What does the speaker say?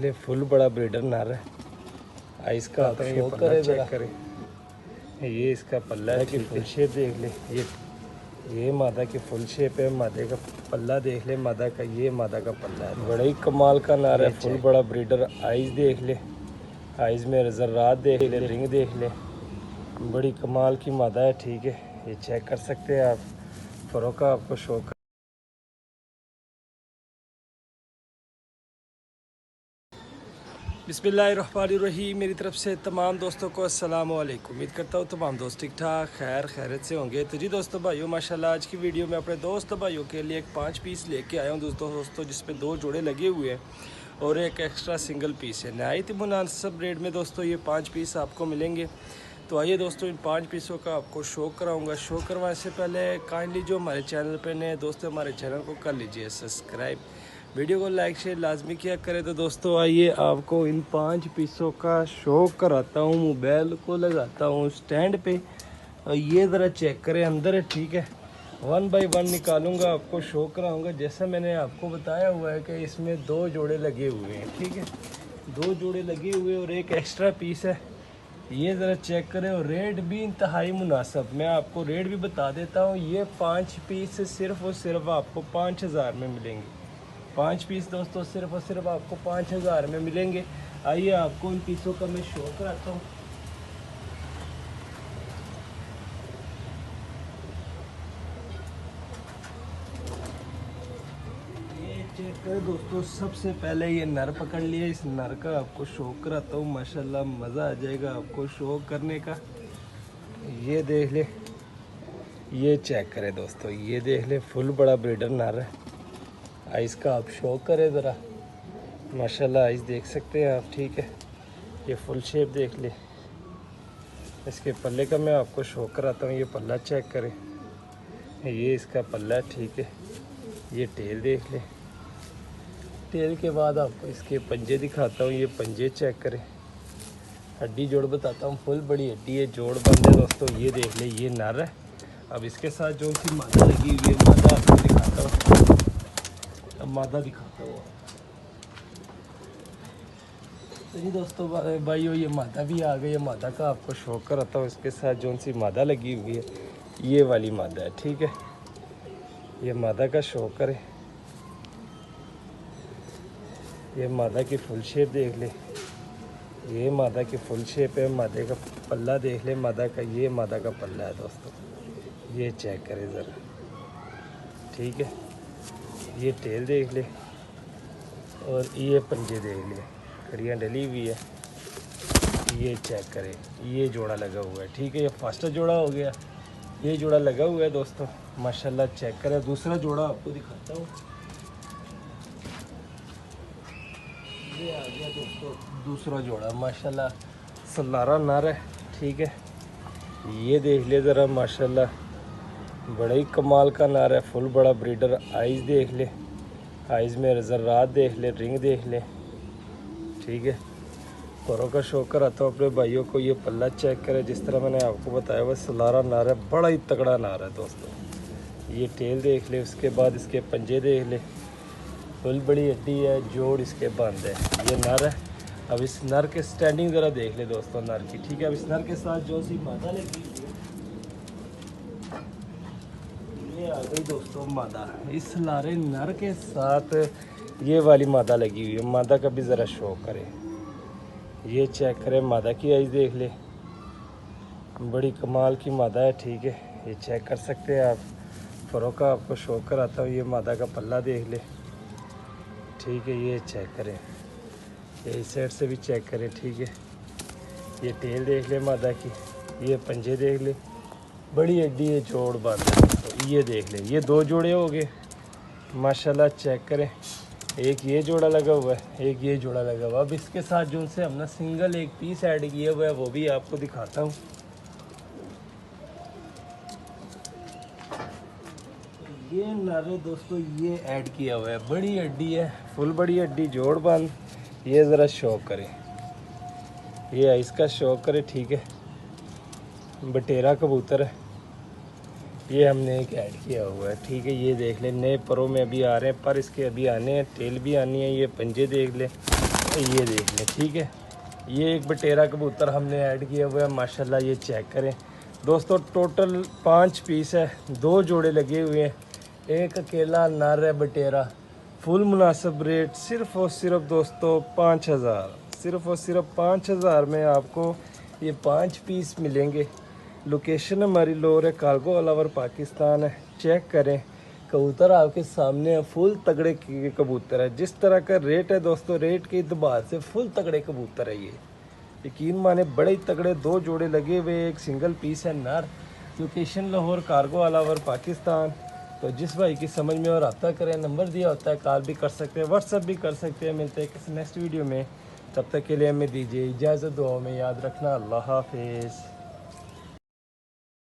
ले फुल बड़ा ब्रीडर नर है। आइस का आप शो करे चेक करें। ये इसका पल्ला है कि फुल शेप देख ले। ये मादा की फुल शेप है। मादे का पल्ला देख ले। मादा का ये मादा का पल्ला है। बड़ा ही कमाल का नर है। फुल बड़ा ब्रीडर। आइस देख ले। आइस में ज़र्रात देख ले। रिंग देख ले। बड़ी कमाल की मादा है। ठीक है, ये चेक कर सकते हैं आप। फ़रोका आपको शो कर। बिस्मिल्लाहिर्रहमानिर्रहीम। मेरी तरफ से तमाम दोस्तों को अस्सलाम वालेकुम। उम्मीद करता हूँ तमाम दोस्त ठीक ठाक खैरियत से होंगे। तो जी दोस्तों भाइयों, माशाल्लाह आज की वीडियो में अपने दोस्त भाइयों के लिए एक 5 पीस लेके आया हूँ दोस्तों, जिसपे 2 जोड़े लगे हुए हैं और एक एक्स्ट्रा सिंगल पीस है। नहायत ही मुनासिब रेट में दोस्तों ये 5 पीस आपको मिलेंगे। तो आइए दोस्तों, इन 5 पीसों का आपको शो कराऊंगा। शो करवाने से पहले काइंडली जो हमारे चैनल पे नए दोस्त हमारे चैनल को कर लीजिए सब्सक्राइब, वीडियो को लाइक शेयर लाजमी किया करें। तो दोस्तों आइए आपको इन 5 पीसों का शो कराता हूँ। मोबाइल को लगाता हूँ स्टैंड पे और ये ज़रा चेक करें, अंदर है। ठीक है, 1 बाय 1 निकालूंगा, आपको शो कराऊंगा। जैसा मैंने आपको बताया हुआ है कि इसमें 2 जोड़े लगे हुए हैं। ठीक है, 2 जोड़े लगे हुए और एक एक्स्ट्रा पीस है। ये ज़रा चेक करें और रेट भी इंतहाई मुनासिब। मैं आपको रेट भी बता देता हूँ। ये 5 पीस सिर्फ़ और सिर्फ आपको 5000 में मिलेंगे। 5 पीस दोस्तों सिर्फ़ और सिर्फ आपको 5000 में मिलेंगे। आइए आपको इन पीसों का मैं शो कराता हूँ। चेक करें दोस्तों, सबसे पहले ये नर पकड़ लिया। इस नर का आपको शो कराता हूँ। माशाल्लाह मज़ा आ जाएगा आपको शो करने का। ये देख ले, ये चेक करें दोस्तों, ये देख ले फुल बड़ा ब्रीडर नर है। आइस का आप शो करें ज़रा। माशाल्लाह आइस देख सकते हैं आप। ठीक है, ये फुल शेप देख ले। इसके पल्ले का मैं आपको शो कराता हूँ। ये पल्ला चेक करें, ये इसका पल्ला है। ठीक है, ये टेल देख ले। टेल के बाद आपको इसके पंजे दिखाता हूँ। ये पंजे चेक करें। हड्डी जोड़ बताता हूँ, फुल बड़ी हड्डी है, जोड़ बंद है दोस्तों। ये देख ले, ये नर है। अब इसके साथ जो सी मादा लगी हुई है, मादा आपको दिखाता हूँ। अब मादा दिखाता हूँ। तो जी दोस्तों भाइयों, ये मादा भी आ गई है। मादा का आपको शो कराता हूँ। इसके साथ जो सी मादा लगी हुई है, ये वाली मादा है। ठीक है, ये मादा का शो करें। ये मादा की फुल शेप देख ले। ये मादा की फुल शेप है। मादे का पल्ला देख ले। मादा का ये मादा का पल्ला है दोस्तों। ये चेक करें ज़रा। ठीक है, ये टेल देख ले और ये पंजे देख ले, खड़ियाँ डली हुई है। ये चेक करें, ये जोड़ा लगा हुआ है। ठीक है, ये फर्स्ट जोड़ा हो गया। ये जोड़ा लगा हुआ है दोस्तों। माशाल्लाह चेक करें। दूसरा जोड़ा आपको दिखाता हूँ। ये आ गया दोस्तों दूसरा जोड़ा। माशाल्लाह सलारा नर है। ठीक है, ये देख ले ज़रा। माशाल्लाह बड़ा ही कमाल का नर है। फुल बड़ा ब्रीडर। आइज़ देख ले। आइज़ में ज़र्रात देख ले। रिंग देख ले। ठीक है, परों का शो कराता हूँ अपने भाइयों को। ये पल्ला चेक करें। जिस तरह मैंने आपको बताया वह सलारा नार है। बड़ा ही तगड़ा नार है दोस्तों। ये टेल देख ले। उसके बाद इसके पंजे देख ले। फुल बड़ी हड्डी है, जोड़ इसके बंद है। ये नर है। अब इस नर के स्टैंडिंग ज़रा देख ले दोस्तों नर की। ठीक है, अब इस नर के साथ जो सी मादा लगी ये आ गई दोस्तों मादा। इस लारे नर के साथ ये वाली मादा लगी हुई है। मादा का भी ज़रा शो करें। ये चेक करें, मादा की आइज़ देख ले। बड़ी कमाल की मादा है। ठीक है, ये चेक कर सकते हैं आप। फ़रोका आपको शो कराता हूँ। ये मादा का पल्ला देख ले। ठीक है, ये चेक करें। ये इस साइड से भी चेक करें। ठीक है, ये टेल देख ले मादा की। ये पंजे देख ले, बड़ी हड्डी है, जोड़ बंद है। तो ये देख ले, ये 2 जोड़े हो गए। माशाल्लाह चेक करें। एक ये जोड़ा लगा हुआ है, एक ये जोड़ा लगा हुआ है। अब इसके साथ जो उनसे हमने सिंगल एक पीस ऐड किया हुआ है, वो भी आपको दिखाता हूँ। ये नारे दोस्तों, ये ऐड किया हुआ है। बड़ी हड्डी है, फुल बड़ी हड्डी, जोड़ बंद। ये ज़रा शो करें। ये इसका शो करें। ठीक है, बटेरा कबूतर है। ये हमने एक ऐड किया हुआ है। ठीक है, ये देख ले, नए परों में अभी आ रहे हैं, पर इसके अभी आने हैं। टेल भी आनी है। ये पंजे देख ले। ये देख लें, ठीक है। ये एक बटेरा कबूतर हमने ऐड किया हुआ है माशाल्लाह, ये चेक करें दोस्तों। टोटल 5 पीस है, 2 जोड़े लगे हुए हैं, एक अकेला नर है बटेरा। फुल मुनासिब रेट सिर्फ़ और सिर्फ दोस्तों 5000, सिर्फ़ और सिर्फ 5000 में आपको ये 5 पीस मिलेंगे। लोकेशन हमारी लोर है, कार्गो अलावर पाकिस्तान है। चेक करें, कबूतर आपके सामने है, फुल तगड़े के कबूतर है। जिस तरह का रेट है दोस्तों, रेट के इतबार से फुल तगड़े कबूतर है ये, यकीन माने बड़े ही तगड़े। 2 जोड़े लगे हुए, एक सिंगल पीस है नर। लोकेशन लाहौर, कार्गो अलावर पाकिस्तान। तो जिस भाई की समझ में और रब्ता करें, नंबर दिया होता है, कॉल भी कर सकते हैं, व्हाट्सअप भी कर सकते हैं। मिलते हैं किसी नेक्स्ट वीडियो में, तब तक के लिए हमें दीजिए इजाज़त। दुआ में याद रखना। अल्लाह हाफिज़।